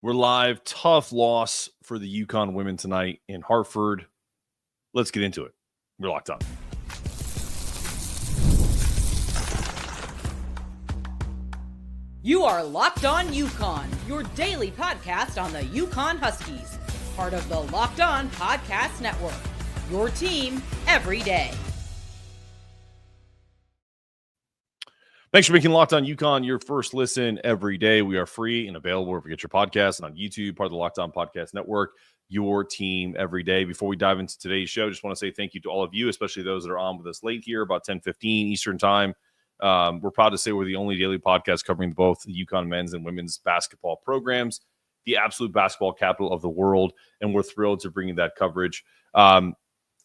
We're live. Tough loss for the UConn women tonight in Hartford. Let's get into it. We're locked on. You are Locked On UConn, your daily podcast on the UConn Huskies, part of the Locked On Podcast Network, your team every day. Thanks for making Locked On UConn your first listen every day. We are free and available wherever you get your podcasts and on YouTube, part of the Locked On Podcast Network, your team every day. Before we dive into today's show, just want to say thank you to all of you, especially those that are on with us late here, about 10:15 Eastern Time. We're proud to say we're the only daily podcast covering both the UConn men's and women's basketball programs, the absolute basketball capital of the world, and we're thrilled to bring you that coverage.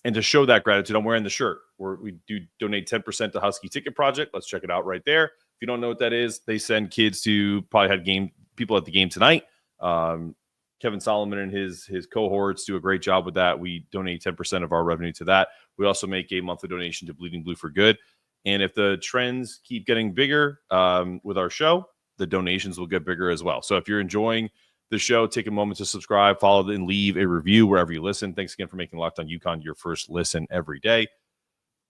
And to show that gratitude, I'm wearing the shirt. We do donate 10% to Husky Ticket Project. Let's check it out right there. If you don't know what that is, they send kids to probably had people at the game tonight. Kevin Solomon and his cohorts do a great job with that. We donate 10% of our revenue to that. We also make a monthly donation to Bleeding Blue for Good. And if the trends keep getting bigger with our show, the donations will get bigger as well. So if you're enjoying the show, take a moment to subscribe, follow, and leave a review wherever you listen. Thanks again for making Locked On UConn your first listen every day.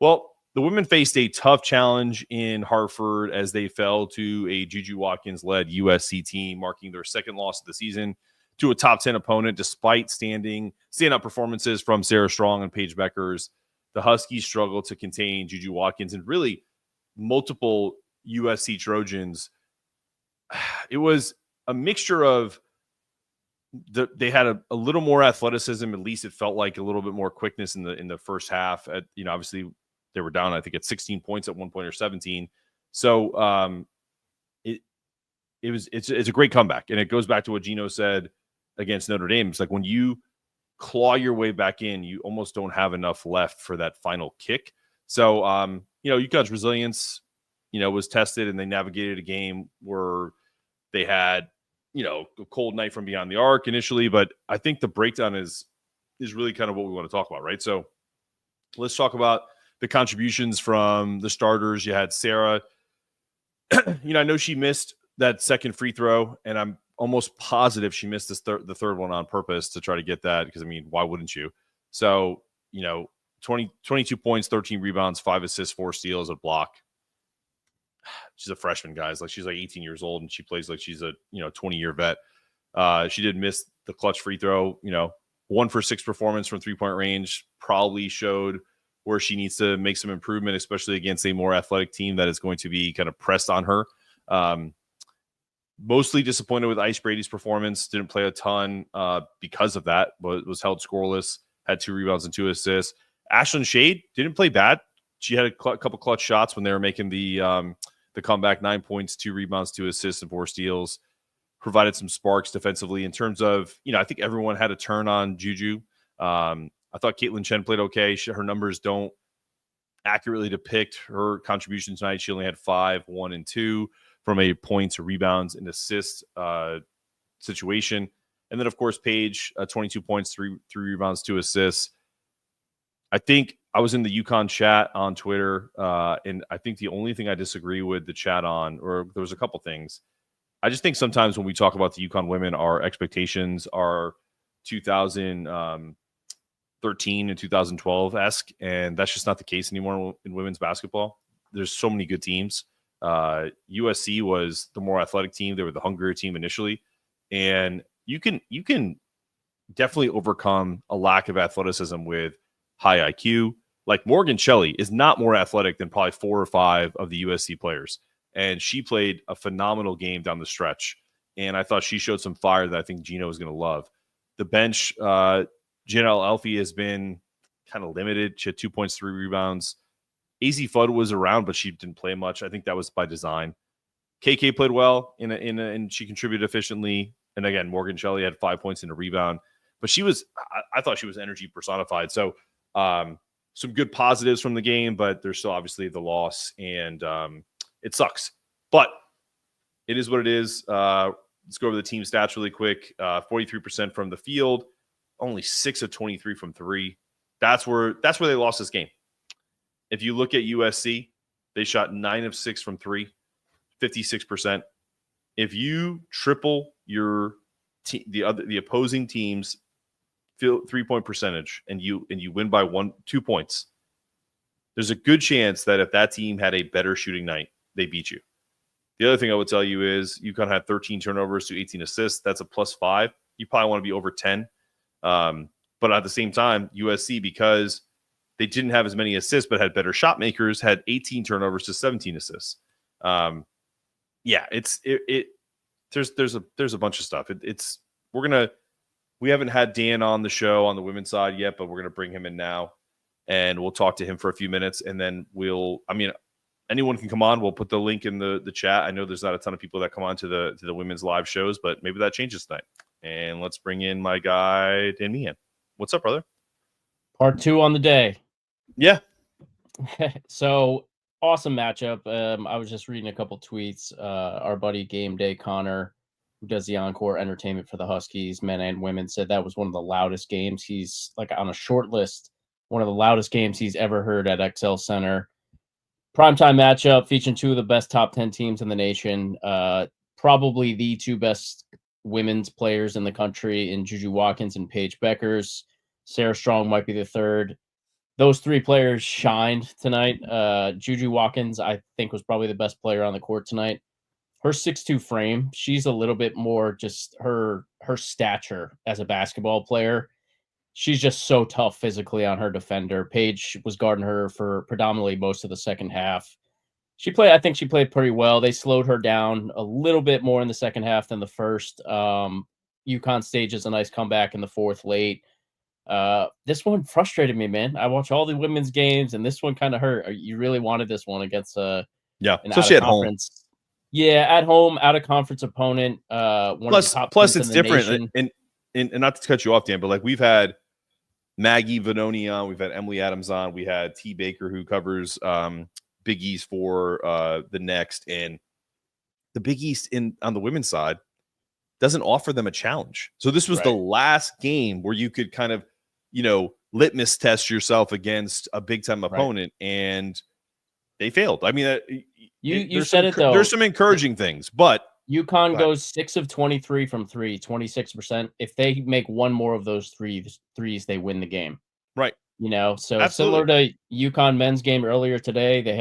Well, the women faced a tough challenge in Hartford as they fell to a Juju Watkins-led USC team, marking their second loss of the season to a top 10 opponent, despite standout performances from Sarah Strong and Paige Beckers. The Huskies struggled to contain Juju Watkins and really multiple USC Trojans. It was a mixture of they had a little more athleticism. At least it felt like a little bit more quickness in the first half. Obviously they were down, I think, at 16 points at one point or 17. So it's a great comeback, and it goes back to what Gino said against Notre Dame. It's like when you claw your way back in, you almost don't have enough left for that final kick. So UConn's resilience, was tested, and they navigated a game where they had a cold night from beyond the arc initially, but I think the breakdown is really kind of what we want to talk about, right? So let's talk about the contributions from the starters. You had Sarah. I know she missed that second free throw, and I'm almost positive she missed the third one on purpose to try to get that, because, why wouldn't you? So, 22 points, 13 rebounds, 5 assists, 4 steals, a block. She's a freshman, guys. She's 18 years old, and she plays like she's a 20-year vet. She did miss the clutch free throw. 1 for 6 performance from 3-point range probably showed where she needs to make some improvement, especially against a more athletic team that is going to be kind of pressed on her. Mostly disappointed with Ice Brady's performance. Didn't play a ton because of that, but was held scoreless. Had 2 rebounds and 2 assists. Ashlynn Shade didn't play bad. She had a couple clutch shots when they were making the comeback. 9 points, 2 rebounds, 2 assists, and 4 steals. Provided some sparks defensively. In terms of, I think everyone had a turn on Juju. I thought Caitlin Chen played okay. Her numbers don't accurately depict her contribution tonight. She only had 5, 1, and 2 from a points, rebounds, and assists situation. And then, of course, Paige, 22 points, 3 rebounds, 2 assists. I think I was in the UConn chat on Twitter, and I think the only thing I disagree with the chat on, or there was a couple things. I just think sometimes when we talk about the UConn women, our expectations are 2013 and 2012-esque, and that's just not the case anymore in women's basketball. There's so many good teams. USC was the more athletic team. They were the hungrier team initially, and you can definitely overcome a lack of athleticism with high IQ. Like Morgan Shelley is not more athletic than probably 4 or 5 of the USC players, and she played a phenomenal game down the stretch. And I thought she showed some fire that I think Gino is going to love. The bench, Janelle Elfie has been kind of limited. She had 2 points, 3 rebounds. AZ Fudd was around, but she didn't play much. I think that was by design. KK played well, and she contributed efficiently. And again, Morgan Shelley had 5 points and a rebound. But I thought she was energy personified. So some good positives from the game, but there's still obviously the loss, and it sucks. But it is what it is. Let's go over the team stats really quick. 43% from the field, only 6 of 23 from 3. That's where they lost this game. If you look at USC, they shot 9 of 6 from 3, 56%. If you triple your the opposing team's 3-point percentage, and you win by 2 points, there's a good chance that if that team had a better shooting night, they beat you. The other thing I would tell you is UConn had 13 turnovers to 18 assists. That's a +5. You probably want to be over 10. But at the same time, USC, because they didn't have as many assists but had better shot makers, had 18 turnovers to 17 assists. Yeah, there's a bunch of stuff. We haven't had Dan on the show on the women's side yet, but we're gonna bring him in now, and we'll talk to him for a few minutes, and then anyone can come on. We'll put the link in the chat. I know there's not a ton of people that come on to the women's live shows, but maybe that changes tonight. And let's bring in my guy, Dan Meehan. What's up, brother? Part 2 on the day. Yeah. So awesome matchup. I was just reading a couple tweets. Our buddy Game Day Connor, who does the encore entertainment for the Huskies, men and women, said that was one of the loudest games. He's like on a short list, one of the loudest games he's ever heard at XL Center. Primetime matchup featuring 2 of the best top 10 teams in the nation. Probably the 2 best women's players in the country in Juju Watkins and Paige Beckers. Sarah Strong might be the 3rd. Those 3 players shined tonight. Juju Watkins, I think, was probably the best player on the court tonight. Her 6'2" frame, she's a little bit more just her stature as a basketball player. She's just so tough physically on her defender. Paige was guarding her for predominantly most of the second half. I think she played pretty well. They slowed her down a little bit more in the second half than the first. UConn stages a nice comeback in the 4th late. This one frustrated me, man. I watch all the women's games, and this one kind of hurt. You really wanted this one against especially at home. Yeah, at home, out of conference opponent. Plus it's different. And not to cut you off, Dan, but like we've had Maggie Vanoni on, we've had Emily Adams on, we had T. Baker who covers Big East for the Next, and the Big East on the women's side doesn't offer them a challenge. So this was the last game where you could kind of, litmus test yourself against a big time opponent, and they failed. I mean, you said it though. There's some encouraging things, but UConn goes 6 of 23 from 3, 26%. If they make one more of those threes, they win the game. Right. So Absolutely. Similar to UConn men's game earlier today, they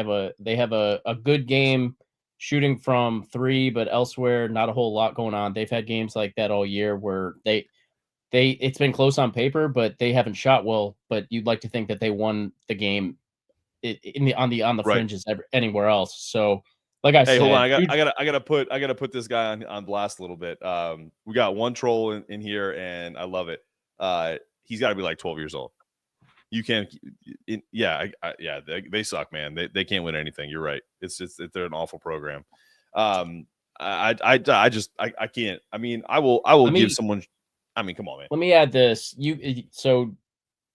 have a good game shooting from 3, but elsewhere not a whole lot going on. They've had games like that all year where it's been close on paper, but they haven't shot well. But you'd like to think that they won the game on the fringes anywhere else. So. Like I said, hold on. I gotta put this guy on blast a little bit. We got one troll in here, and I love it. He's got to be like 12 years old. You can't. They suck, man. They can't win anything. You're right. They're an awful program. I can't. I mean, I will give someone. I mean, come on, man. Let me add this. So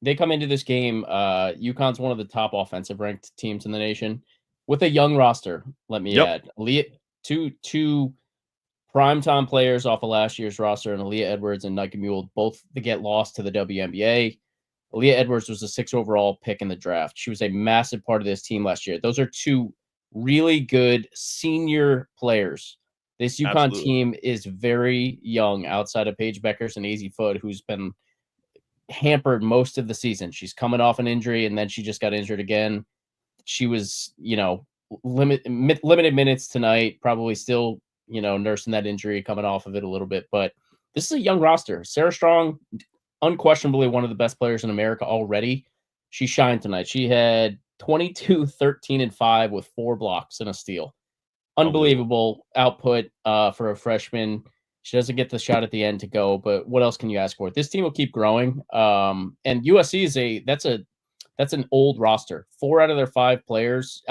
they come into this game. UConn's one of the top offensive ranked teams in the nation. With a young roster, let me add. Two primetime players off of last year's roster, and Aaliyah Edwards and Nike Mule, both to get lost to the WNBA. Aaliyah Edwards was a 6th overall pick in the draft. She was a massive part of this team last year. Those are 2 really good senior players. This UConn team is very young outside of Paige Beckers and AZ Foot, who's been hampered most of the season. She's coming off an injury, and then she just got injured again. She was, limited minutes tonight, probably still, nursing that injury, coming off of it a little bit. But this is a young roster. Sarah Strong, unquestionably one of the best players in America already. She shined tonight. She had 22, 13, and 5 with 4 blocks and a steal. Unbelievable output for a freshman. She doesn't get the shot at the end to go, but what else can you ask for? This team will keep growing. And USC that's an old roster. 4 out of their 5 players,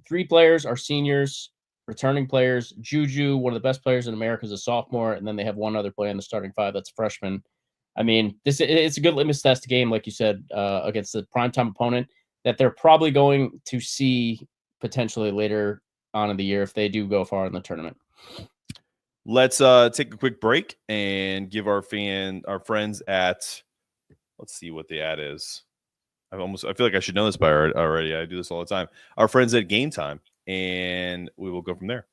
3 players are seniors, returning players. Juju, one of the best players in America, is a sophomore, and then they have one other player in the starting 5 that's a freshman. I mean, it's a good litmus test game, like you said, against the primetime opponent that they're probably going to see potentially later on in the year if they do go far in the tournament. Let's take a quick break and give our friends at, let's see what the ad is. I feel like I should know this by already. I do this all the time. Our friends at Game Time, and we will go from there.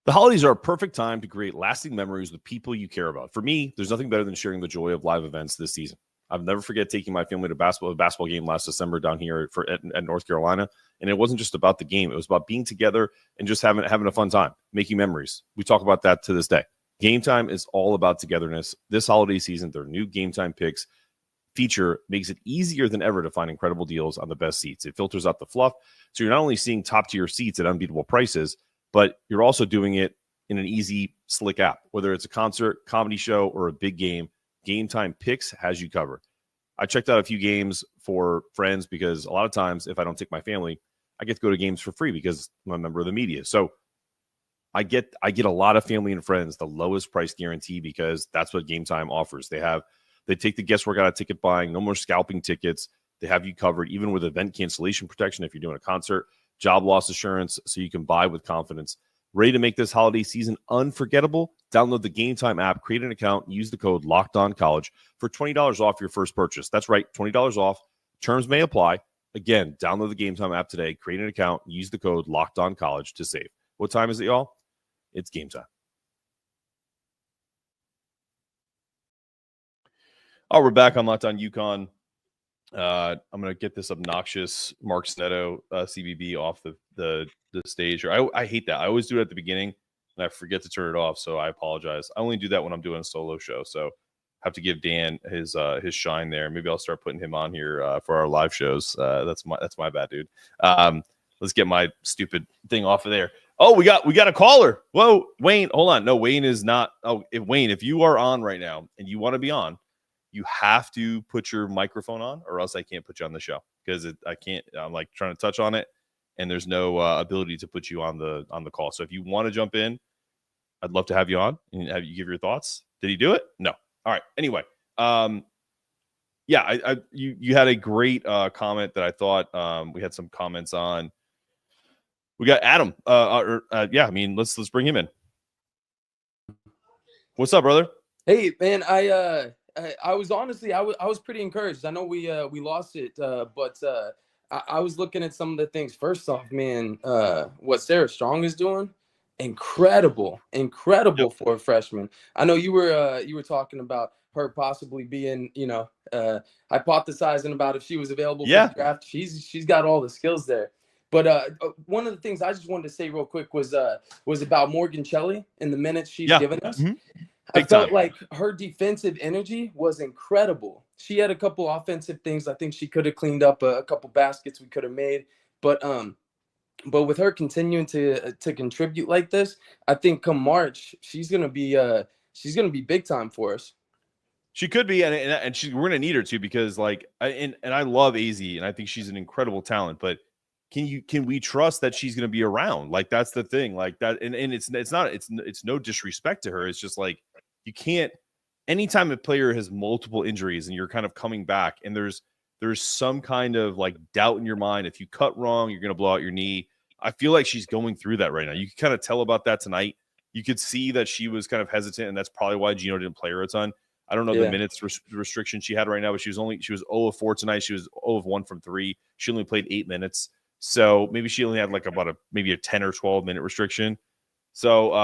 The holidays are a perfect time to create lasting memories with people you care about. For me, there's nothing better than sharing the joy of live events this season. I'll never forget taking my family to a basketball game last December down here at North Carolina. And it wasn't just about the game. It was about being together and just having a fun time, making memories. We talk about that to this day. Game Time is all about togetherness. This holiday season, their new Game Time Picks feature makes it easier than ever to find incredible deals on the best seats. It filters out the fluff, so you're not only seeing top-tier seats at unbeatable prices, but you're also doing it in an easy, slick app. Whether it's a concert, comedy show, or a big game, Game Time Picks has you covered. I checked out a few games for friends because a lot of times if I don't take my family, I get to go to games for free because I'm a member of the media. So I get a lot of family and friends the lowest price guarantee because that's what Game Time offers. They take the guesswork out of ticket buying, no more scalping tickets. They have you covered even with event cancellation protection if you're doing a concert, job loss assurance so you can buy with confidence. Ready to make this holiday season unforgettable? Download the Game Time app, create an account, use the code LOCKEDONCollege for $20 off your first purchase. That's right, $20 off. Terms may apply. Again, download the Game Time app today, create an account, use the code LOCKEDONCollege to save. What time is it, y'all? It's game time. Oh, we're back on Locked On UConn. I'm going to get this obnoxious Mark Sneto CBB off the stage. I hate that. I always do it at the beginning, and I forget to turn it off, so I apologize. I only do that when I'm doing a solo show, so I have to give Dan his shine there. Maybe I'll start putting him on here for our live shows. That's my bad, dude. Let's get my stupid thing off of there. Oh, we got a caller. Whoa, Wayne, hold on. No, Wayne is not. Oh, Wayne, if you are on right now and you want to be on, you have to put your microphone on or else I can't put you on the show because I can't. I'm like trying to touch on it and there's no ability to put you on the call. So if you want to jump in, I'd love to have you on and have you give your thoughts. Did he do it? No. All right. Anyway, yeah, you had a great comment that I thought we had some comments on. We got Adam. Yeah, I mean, let's bring him in. What's up, brother? Hey, man, I was honestly, I was pretty encouraged. I know we lost it, but I was looking at some of the things. First off, man, what Sarah Strong is doing, incredible Yep. for a freshman. I know you were talking about her possibly being, hypothesizing about if she was available for the draft. She's got all the skills there. But one of the things I just wanted to say real quick was about Morgan Shelley and the minutes she's given us. Mm-hmm. I felt like her defensive energy was incredible. She had a couple offensive things. I think she could have cleaned up a couple baskets we could have made. But with her continuing to contribute like this, I think come March she's gonna be big time for us. She could be, and we're gonna need her to because I love AZ and I think she's an incredible talent, but can we trust that she's going to be around? Like, that's the thing. Like that. And it's no disrespect to her. It's just like, you can't, anytime a player has multiple injuries and you're kind of coming back and there's some kind of like doubt in your mind. If you cut wrong, you're going to blow out your knee. I feel like she's going through that right now. You can kind of tell about that tonight. You could see that she was kind of hesitant, and that's probably why Gino didn't play her a ton. I don't know the minutes restriction she had right now, but she was 0 of 4 tonight. She was 0 of 1 from 3. She only played 8 minutes. So maybe she only had like maybe a 10 or 12 minute restriction. So,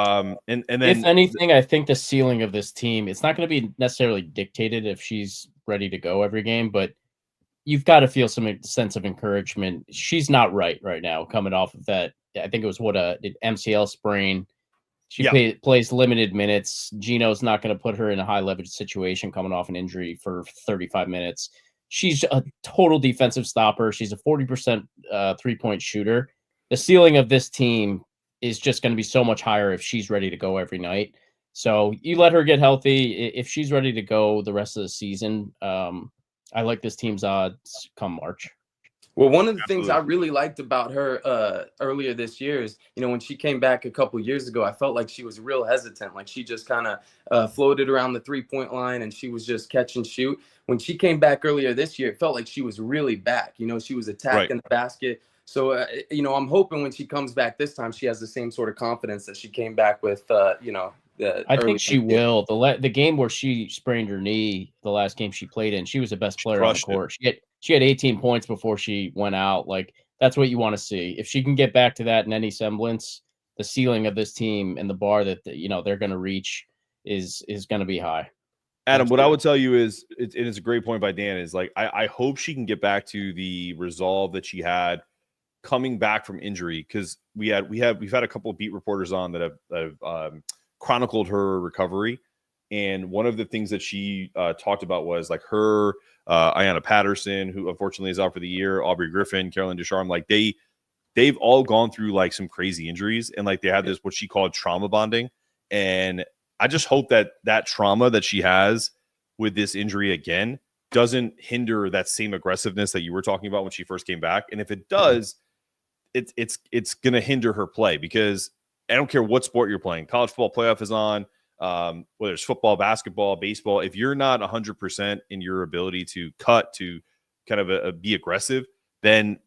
and then if anything, I think the ceiling of this team, it's not going to be necessarily dictated if she's ready to go every game, but you've got to feel some sense of encouragement. She's not right now coming off of that. I think it was MCL sprain. She plays limited minutes. Gino's not going to put her in a high leverage situation coming off an injury for 35 minutes. She's a total defensive stopper. She's a 40% 3-point shooter. The ceiling of this team is just going to be so much higher if she's ready to go every night. So you let her get healthy. If she's ready to go the rest of the season, I like this team's odds come March. Well, one of the things I really liked about her earlier this year is, when she came back a couple years ago, I felt like she was real hesitant. Like she just kind of floated around the 3-point line and she was just catch and shoot. When she came back earlier this year, it felt like she was really back. She was attacking the basket. So, I'm hoping when she comes back this time, she has the same sort of confidence that she came back with, I think she will. The game where she sprained her knee, the last game she played in, she was the best player on the court. She had 18 points before she went out. Like, that's what you want to see. If she can get back to that in any semblance, the ceiling of this team and the bar that they're going to reach is going to be high. Adam, what I would tell you is, it's a great point by Dan, is like, I hope she can get back to the resolve that she had coming back from injury, because we've had a couple of beat reporters on that have chronicled her recovery, and one of the things that she talked about was like her, Ayanna Patterson, who unfortunately is out for the year, Aubrey Griffin, Carolyn Ducharme, like they've all gone through like some crazy injuries, and like they had this what she called trauma bonding, and I just hope that trauma that she has with this injury again doesn't hinder that same aggressiveness that you were talking about when she first came back. And if it does, it's going to hinder her play, because I don't care what sport you're playing. College football playoff is on, whether it's football, basketball, baseball. If you're not 100% in your ability to cut, to kind of be aggressive, then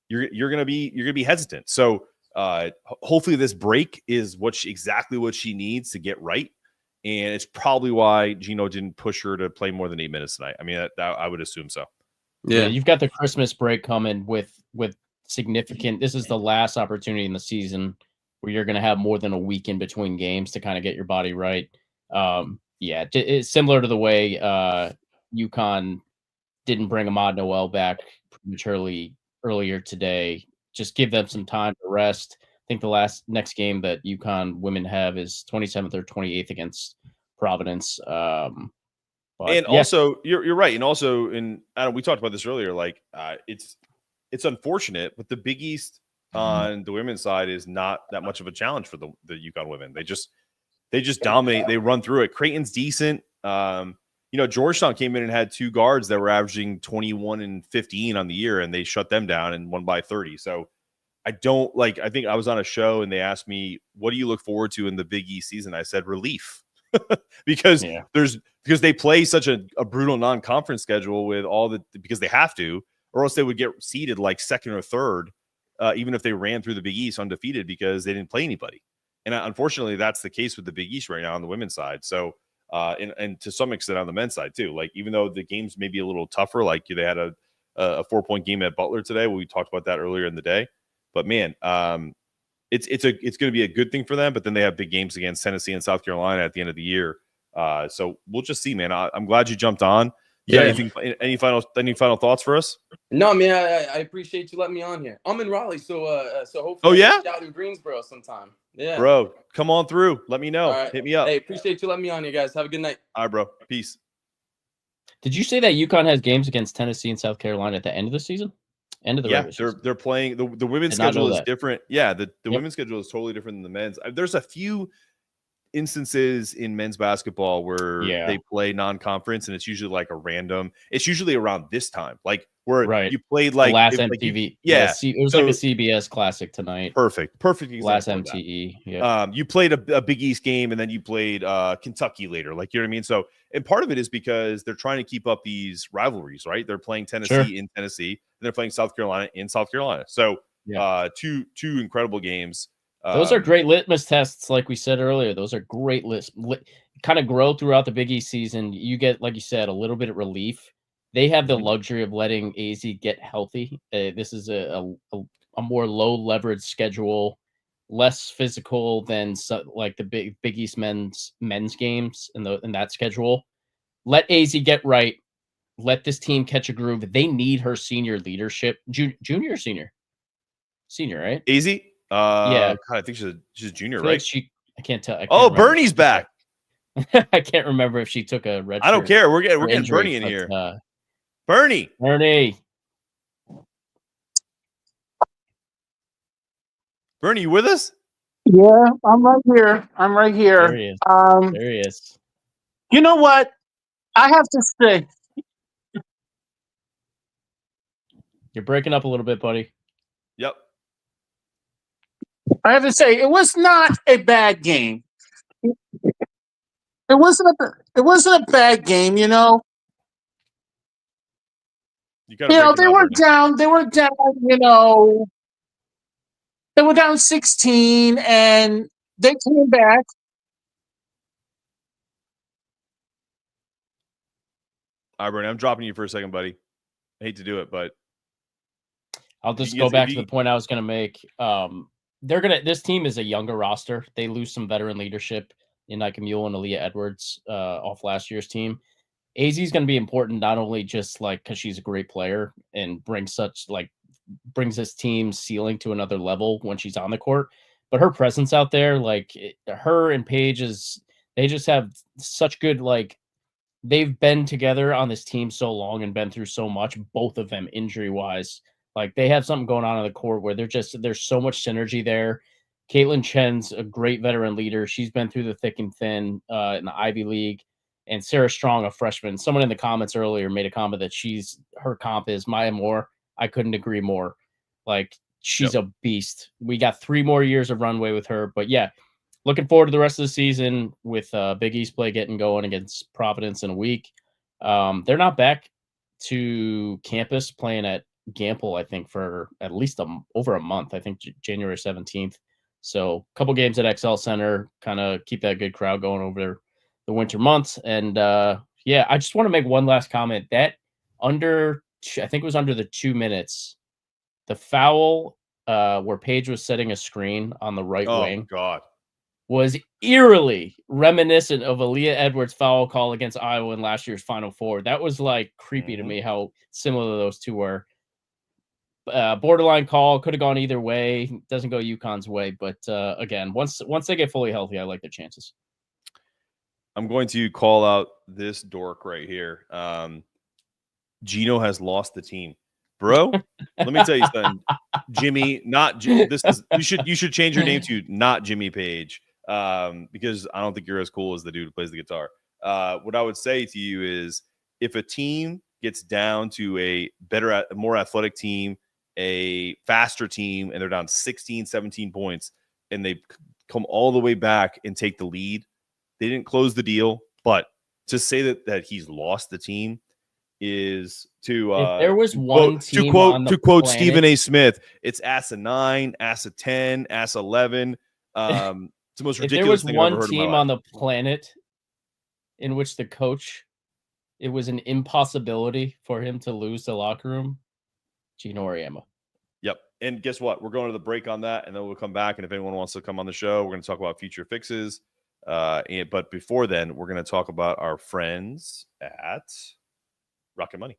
you're going to be hesitant. So hopefully this break is exactly what she needs to get right. And it's probably why Gino didn't push her to play more than 8 minutes tonight. I mean, I would assume so. Yeah, you've got the Christmas break coming with significant. This is the last opportunity in the season where you're going to have more than a week in between games to kind of get your body right. It's similar to the way UConn didn't bring Ahmad Noel back prematurely earlier today. Just give them some time to rest. I think the next game that UConn women have is 27th or 28th against Providence. Also, you're right. And also, Adam, we talked about this earlier. Like, it's unfortunate, but the Big East on the women's side is not that much of a challenge for the UConn women. They just dominate. They run through it. Creighton's decent. Georgetown came in and had 2 guards that were averaging 21 and 15 on the year, and they shut them down and won by 30. So I think I was on a show and they asked me, what do you look forward to in the Big East season? I said relief. because they play such a brutal non-conference schedule with because they have to, or else they would get seeded like second or third, even if they ran through the Big East undefeated, because they didn't play anybody. And unfortunately, that's the case with the Big East right now on the women's side. So, and to some extent on the men's side too. Like, even though the games may be a little tougher, like they had a 4-point game at Butler today. We talked about that earlier in the day. But man, it's going to be a good thing for them. But then they have big games against Tennessee and South Carolina at the end of the year. So we'll just see, man. I'm glad you jumped on. Any final thoughts for us? No, man. I appreciate you letting me on here. I'm in Raleigh, so hopefully. Oh yeah, out in Greensboro sometime. Yeah, bro, come on through. Let me know. Right. Hit me up. Hey, appreciate you letting me on here, guys. Have a good night. All right, bro. Peace. Did you say that UConn has games against Tennessee and South Carolina at the end of the season? End of the regular season. They're playing the women's schedule is different. Yeah, the women's schedule is totally different than the men's. There's a few instances in men's basketball where they play non-conference, and it's usually like it's usually around this time, like where you played like the last MTV. It was like a CBS Classic tonight. Perfect Last MTE. Yeah. You played a Big East game, and then you played Kentucky later. Like, you know what I mean? So, and part of it is because they're trying to keep up these rivalries, right? They're playing Tennessee in Tennessee, and they're playing South Carolina in South Carolina. So, two incredible games. Those are great litmus tests, like we said earlier. Those are great kind of grow throughout the Big East season. You get, like you said, a little bit of relief. They have the luxury of letting AZ get healthy. This is a more low leverage schedule, less physical than like the Big East men's games in that schedule. Let AZ get right. Let this team catch a groove. They need her senior leadership. Junior or senior? Senior, right? AZ? Yeah. God, I think she's junior, right? Like I can't tell. Bernie's back. I can't remember if she took a red. I don't care. We're getting Bernie in here. Bernie. Bernie, you with us? Yeah, I'm right here. There he is. There he is. You know what? I have to say. You're breaking up a little bit, buddy. Yep. I have to say, it was not a bad game. It wasn't a bad game, you know. They were down. They were down. You know, they were down 16, and they came back. All right, Bernie, I'm dropping you for a second, buddy. I hate to do it, but I'll just go back to the point I was going to make. This team is a younger roster. They lose some veteran leadership in Nika Mule and Aaliyah Edwards off last year's team. AZ is going to be important, not only just like because she's a great player and brings this team's ceiling to another level when she's on the court, but her presence out there, her and Paige they just have such good, they've been together on this team so long and been through so much, both of them injury wise. Like they have something going on the court where there's so much synergy there. Caitlin Chen's a great veteran leader. She's been through the thick and thin in the Ivy League. And Sarah Strong, a freshman. Someone in the comments earlier made a comment that her comp is Maya Moore. I couldn't agree more. Like she's a beast. We got 3 more years of runway with her. But yeah, looking forward to the rest of the season with Big East play getting going against Providence in a week. They're not back to campus playing at Gamble, I think, for at least over a month. I think January 17th. So a couple games at XL Center, kind of keep that good crowd going over the winter months. And I just want to make one last comment. That I think it was under the 2 minutes, the foul where Paige was setting a screen on the right wing. Oh, God. Was eerily reminiscent of Aaliyah Edwards' foul call against Iowa in last year's Final Four. That was creepy to me how similar those two were. Borderline call, could have gone either way. Doesn't go UConn's way, but again, once they get fully healthy, I like their chances. I'm going to call out this dork right here. Gino has lost the team, bro. Let me tell you something, Jimmy. You should change your name to not Jimmy Page, because I don't think you're as cool as the dude who plays the guitar. What I would say to you is, if a team gets down to a more athletic team, a faster team, and they're down 16, 17 points, and they come all the way back and take the lead, they didn't close the deal. But to say that he's lost the team is to if there was one team to quote Stephen A. Smith, it's ass a 9, ass a 10, ass 11. It's the most ridiculous thing I've ever heard. If there was one team on the planet in which the coach, it was an impossibility for him to lose the locker room, Gino Auriemma. Yep. And guess what? We're going to the break on that, and then we'll come back. And if anyone wants to come on the show, we're going to talk about future fixes. But before then, we're going to talk about our friends at Rocket Money.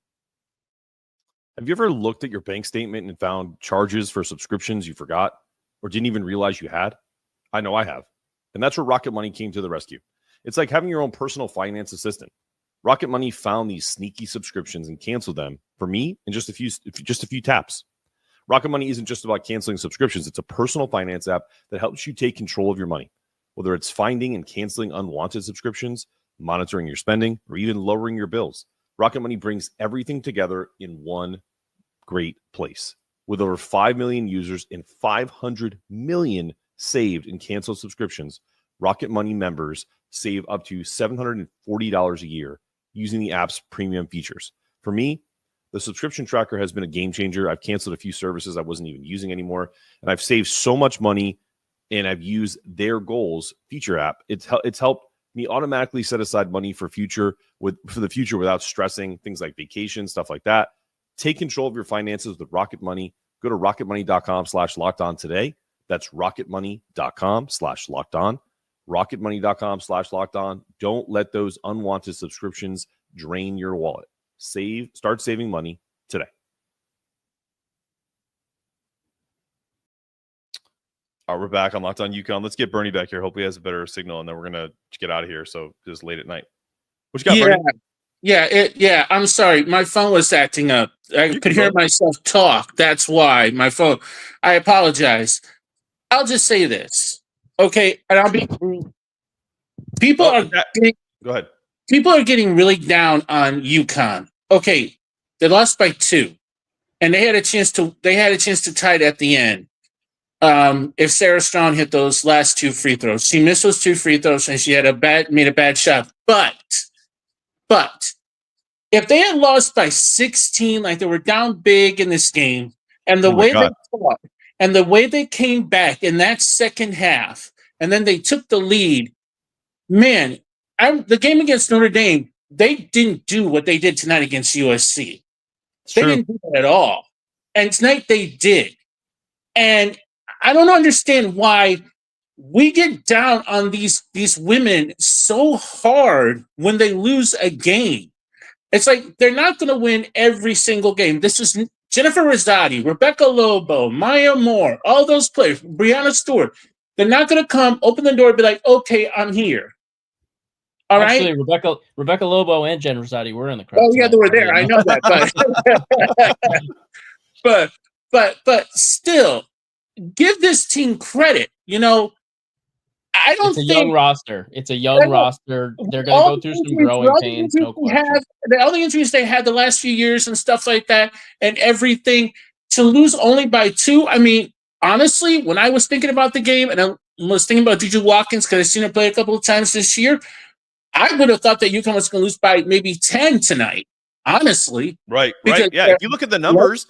Have you ever looked at your bank statement and found charges for subscriptions you forgot or didn't even realize you had? I know I have. And that's where Rocket Money came to the rescue. It's like having your own personal finance assistant. Rocket Money found these sneaky subscriptions and canceled them for me in just a few taps. Rocket Money isn't just about canceling subscriptions. It's a personal finance app that helps you take control of your money. Whether it's finding and canceling unwanted subscriptions, monitoring your spending, or even lowering your bills, Rocket Money brings everything together in one great place. With over 5 million users and 500 million saved in canceled subscriptions, Rocket Money members save up to $740 a year using the app's premium features. For me, the subscription tracker has been a game changer. I've canceled a few services I wasn't even using anymore, and I've saved so much money, and I've used their goals feature app. It's helped me automatically set aside money for the future without stressing things like vacation, stuff like that. Take control of your finances with Rocket Money. Go to rocketmoney.com/lockedon today. That's rocketmoney.com/lockedon. rocketmoney.com/lockedon. Don't let those unwanted subscriptions drain your wallet. Start saving money today. All right, we're back on Locked On UConn. Let's get Bernie back here. Hopefully he has a better signal, and then we're going to get out of here. So just late at night. What you got, Bernie? Yeah, I'm sorry. My phone was acting up. I could hear myself talk. That's why my phone. I apologize. I'll just say this. Okay, and I'll be Go ahead. People are getting really down on UConn. Okay, they lost by 2, and they had a chance to tie it at the end. If Sarah Strong hit those last 2 free throws, she missed those 2 free throws, and she made a bad shot. But if they had lost by 16, like they were down big in this game, and the way they fought, and the way they came back in that second half, and then they took the lead, man. The game against Notre Dame, they didn't do what they did tonight against USC. They didn't do that at all. And tonight they did. And I don't understand why we get down on these women so hard when they lose a game. It's like they're not going to win every single game. This is Jennifer Rosati, Rebecca Lobo, Maya Moore, all those players, Brianna Stewart. They're not going to come, open the door, and be like, okay, I'm here. All Actually, right? Rebecca Lobo and Jen Rosati were in the crowd. Oh, yeah, they were there. I know that. But still, give this team credit. You know, I don't think young roster. It's a young roster. They're going to go through some growing pains. No question. All the injuries they had the last few years and stuff like that, and everything, to lose only by 2. I mean, honestly, when I was thinking about the game and I was thinking about Juju Watkins because I've seen her play a couple of times this year, I would have thought that UConn was going to lose by maybe 10 tonight. Honestly, right. Yeah. If you look at the numbers,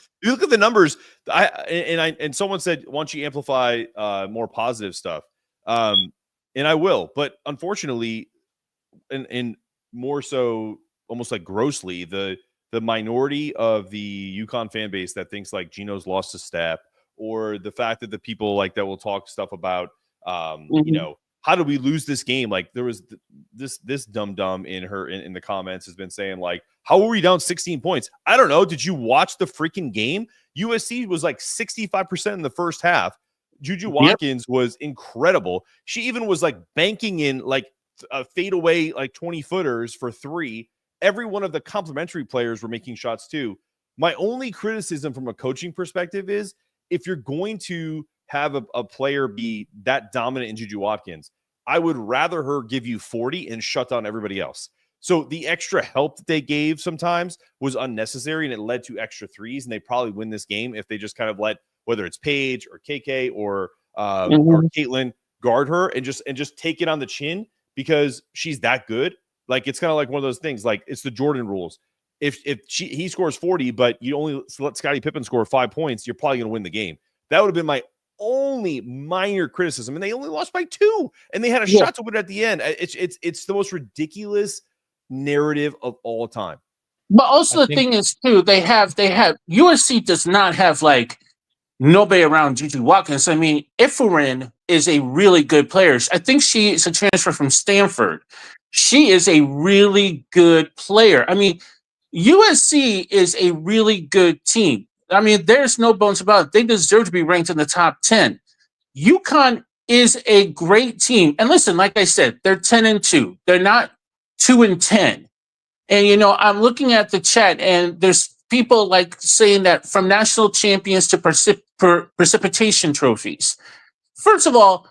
and someone said, "Why don't you amplify more positive stuff?" And I will, but unfortunately, and more so, almost like grossly, the minority of the UConn fan base that thinks like Gino's lost a step, or the fact that the people like that will talk stuff about, you know, how did we lose this game? Like there was this dumb in the comments has been saying like, how were we down 16 points? I don't know. Did you watch the freaking game? USC was like 65% in the first half. Juju Watkins was incredible. She even was like banking in like a fadeaway, like 20-footers for 3. Every one of the complimentary players were making shots too. My only criticism from a coaching perspective is if you're going to have a player be that dominant in Juju Watkins, I would rather her give you 40 and shut down everybody else. So the extra help that they gave sometimes was unnecessary, and it led to extra threes, and they probably win this game if they just kind of let, whether it's Paige or KK or Caitlin, guard her and just take it on the chin because she's that good. Like it's kind of like one of those things, like it's the Jordan rules. If he scores 40, but you only let Scottie Pippen score 5 points, you're probably going to win the game. That would have been my only minor criticism, and they only lost by 2, and they had a shot to win at the end. It's the most ridiculous narrative of all time. But also the thing is too, they have USC does not have like nobody around Juju Watkins. I mean, Ifurin is a really good player. I think she is a transfer from Stanford. She is a really good player. I mean, USC is a really good team. I mean, there's no bones about it. They deserve to be ranked in the top 10. UConn is a great team. And listen, like I said, they're 10-2. They're not 2-10. And, you know, I'm looking at the chat and there's people like saying that from national champions to precipitation trophies. First of all,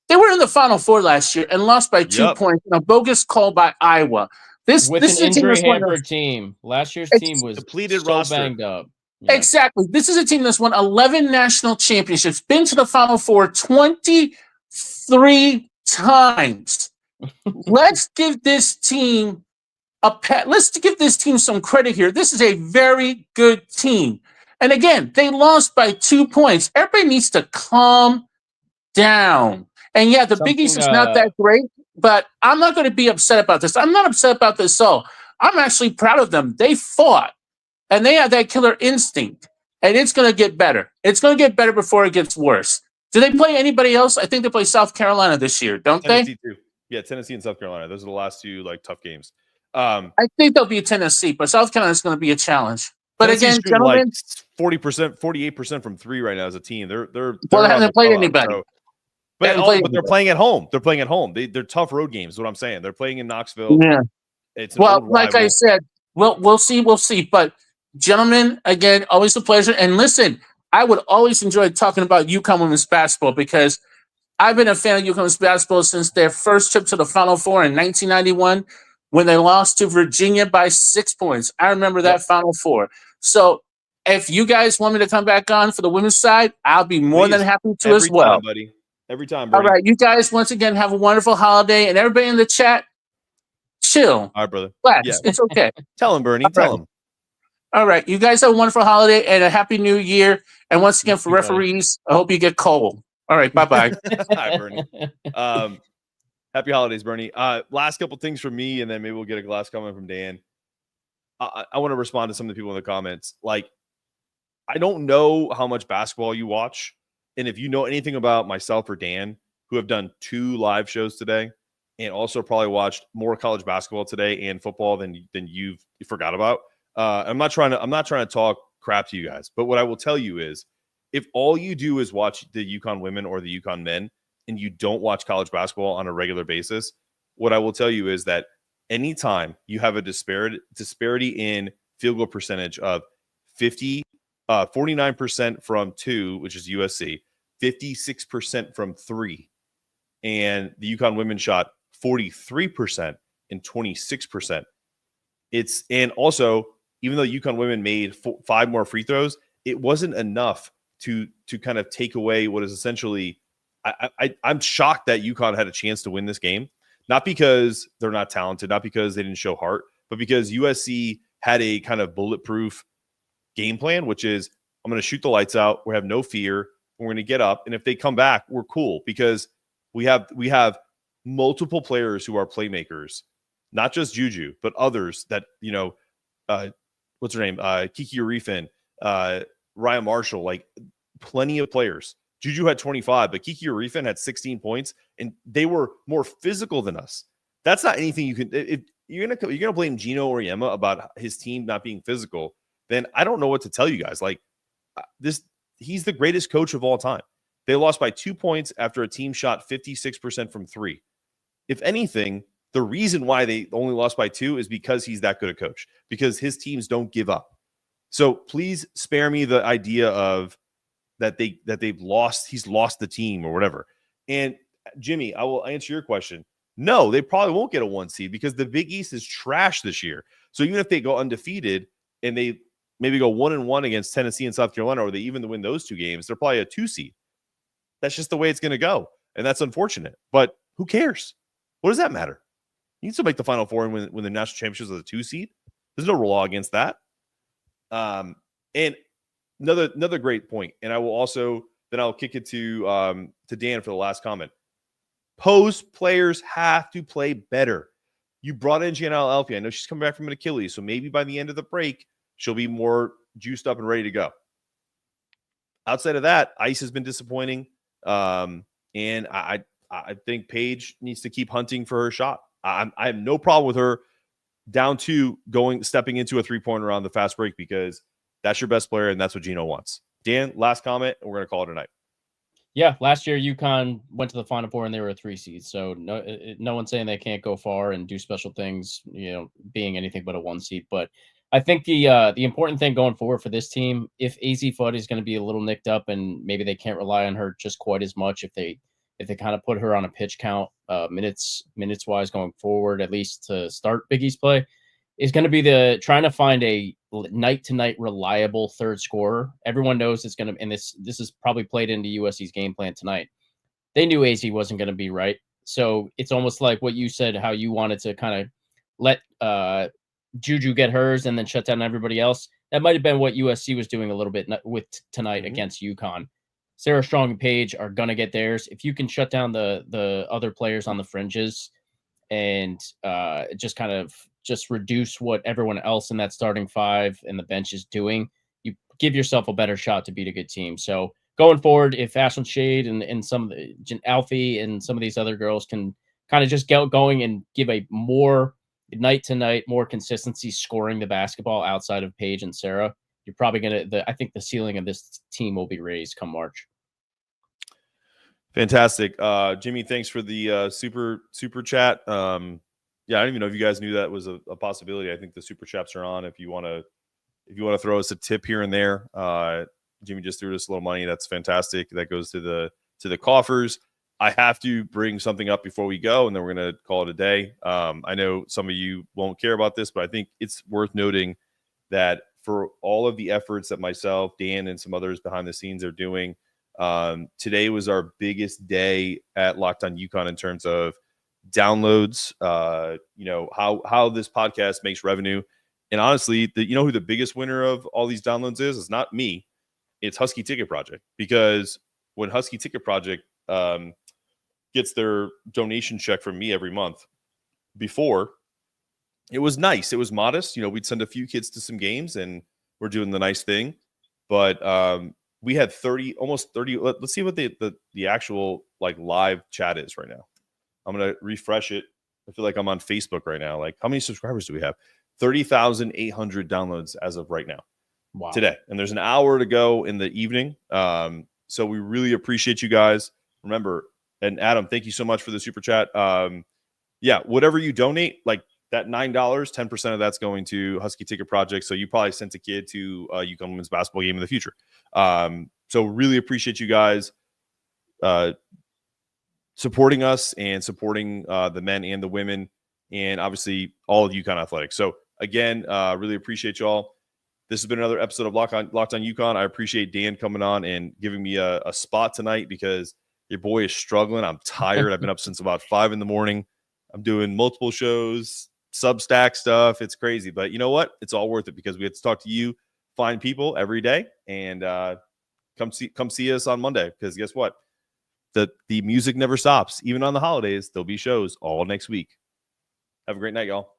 they were in the Final Four last year and lost by 2 points in a bogus call by Iowa. This an injury-hampered team. Last year's team was depleted, so roster. Banged up. Yeah. Exactly. This is a team that's won 11 national championships, been to the Final Four 23 times. Let's give this team let's give this team some credit here. This is a very good team. And again, they lost by 2 points. Everybody needs to calm down. And yeah, the Big East is not that great, but I'm not going to be upset about this. I'm not upset about this at all. I'm actually proud of them. They fought, and they have that killer instinct, and it's going to get better. It's going to get better before it gets worse. Do they play anybody else? I think they play South Carolina this year, don't Tennessee they? Too. Yeah, Tennessee and South Carolina. Those are the last 2 like tough games. I think they'll be Tennessee, but South Carolina is going to be a challenge. But again, gentlemen, like 40%, 48% from 3 right now as a team. They're well, they haven't played anybody. So. But they're playing at home. They're playing at home. They're tough road games. Is what I'm saying. They're playing in Knoxville. Yeah. It's like I said, we'll see. But gentlemen, again, always a pleasure. And listen, I would always enjoy talking about UConn women's basketball because I've been a fan of UConn women's basketball since their first trip to the Final Four in 1991 when they lost to Virginia by 6 points. I remember that Final Four. So if you guys want me to come back on for the women's side, I'll be more than happy to as well. Time, buddy. Every time, Bernie. All right, you guys, once again, have a wonderful holiday. And everybody in the chat, chill. All right, brother. Relax. Yeah. It's okay. Tell him, Bernie. Tell him. All right, you guys have a wonderful holiday and a happy new year. And once again, for referees, I hope you get cold. All right, bye-bye. Hi, Bernie. Happy holidays, Bernie. Last couple things from me, and then maybe we'll get a last comment from Dan. I want to respond to some of the people in the comments. Like, I don't know how much basketball you watch, And if you know anything about myself or Dan, who have done 2 live shows today, and also probably watched more college basketball today and football than you forgot about. I'm not trying to talk crap to you guys, but what I will tell you is, if all you do is watch the UConn women or the UConn men, and you don't watch college basketball on a regular basis, what I will tell you is that anytime you have a disparity in field goal percentage of 49% from 2, which is USC, 56% from 3, and the UConn women shot 43% and 26%. And also, even though UConn women made 5 more free throws, it wasn't enough to kind of take away what is essentially. I'm shocked that UConn had a chance to win this game, not because they're not talented, not because they didn't show heart, but because USC had a kind of bulletproof game plan, which is, I'm going to shoot the lights out. We have no fear. We're going to get up, and if they come back, we're cool, because we have multiple players who are playmakers, not just Juju, but others that, what's her name? Kiki Arifin, Ryan Marshall, like plenty of players. Juju had 25, but Kiki Arifin had 16 points, and they were more physical than us. That's not anything you can. If you're gonna blame Gino Auriemma about his team not being physical, then I don't know what to tell you guys. Like he's the greatest coach of all time. They lost by 2 points after a team shot 56% from 3. If anything, the reason why they only lost by 2 is because he's that good a coach, because his teams don't give up. So please spare me the idea of that they've lost, he's lost the team or whatever. And Jimmy, I will answer your question. No, they probably won't get a 1 seed, because the Big East is trash this year. So even if they go undefeated and they maybe go 1-1 against Tennessee and South Carolina, or they even win those 2 games, they're probably a 2 seed. That's just the way it's going to go. And that's unfortunate, but who cares? What does that matter? You can still make the Final Four and win the national championships as a 2 seed. There's no law against that. And another great point, and I will also then I'll kick it to Dan for the last comment. Post players have to play better. You brought in Gianna Alfie. I know she's coming back from an Achilles, so maybe by the end of the break she'll be more juiced up and ready to go. Outside of that, Ice has been disappointing, and I think Paige needs to keep hunting for her shot. I have no problem with her down 2 stepping into a 3-pointer on the fast break, because that's your best player, and that's what Gino wants. Dan, last comment, and we're going to call it a night. Yeah, last year UConn went to the Final Four and they were a 3 seed. So no one's saying they can't go far and do special things, being anything but a 1 seed. But I think the important thing going forward for this team, if AZ Fudd is going to be a little nicked up and maybe they can't rely on her just quite as much, if they kind of put her on a pitch count, minutes wise going forward, at least to start Big East play, is going to be trying to find a night-to-night reliable third scorer. Everyone knows it's going to, and this is probably played into USC's game plan tonight. They knew AZ wasn't going to be right. So it's almost like what you said, how you wanted to kind of let Juju get hers and then shut down everybody else. That might have been what USC was doing a little bit with tonight against UConn. Sarah Strong and Paige are going to get theirs. If you can shut down the other players on the fringes and just reduce what everyone else in that starting 5 and the bench is doing, you give yourself a better shot to beat a good team. So going forward, if Ashlynn Shade and some of the Alfie and some of these other girls can kind of just get going and give a more night to night, more consistency scoring the basketball outside of Paige and Sarah, you're probably I think the ceiling of this team will be raised come March. Fantastic. Jimmy, thanks for the super chat. Yeah, I don't even know if you guys knew that was a possibility. I think the super chats are on. If you want to throw us a tip here and there, Jimmy just threw us a little money. That's fantastic. That goes to the coffers. I have to bring something up before we go, and then we're going to call it a day. I know some of you won't care about this, but I think it's worth noting that for all of the efforts that myself, Dan, and some others behind the scenes are doing, today was our biggest day at Locked On UConn in terms of downloads, how this podcast makes revenue. And honestly, who the biggest winner of all these downloads is? It's not me. It's Husky Ticket Project. Because when Husky Ticket Project gets their donation check from me every month, before, it was nice. It was modest. We'd send a few kids to some games and we're doing the nice thing. But we had 30, almost 30. Let's see what the actual like live chat is right now. I'm going to refresh it. I feel like I'm on Facebook right now. Like, how many subscribers do we have? 30,800 downloads as of right now. Wow. Today. And there's an hour to go in the evening. So we really appreciate you guys. Remember, and Adam, thank you so much for the super chat. Yeah, whatever you donate, like that $9, 10% of that's going to Husky Ticket Project. So you probably sent a kid to a UConn women's basketball game in the future. So really appreciate you guys supporting us and supporting the men and the women, and obviously all of UConn athletics. So again, really appreciate y'all. This has been another episode of Locked On UConn. I appreciate Dan coming on and giving me a spot tonight because your boy is struggling. I'm tired. I've been up since about 5 a.m. I'm doing multiple shows, Substack stuff. It's crazy, but you know what? It's all worth it because we have to talk to you, fine people every day, and come see us on Monday because guess what? The music never stops. Even on the holidays, there'll be shows all next week. Have a great night, y'all.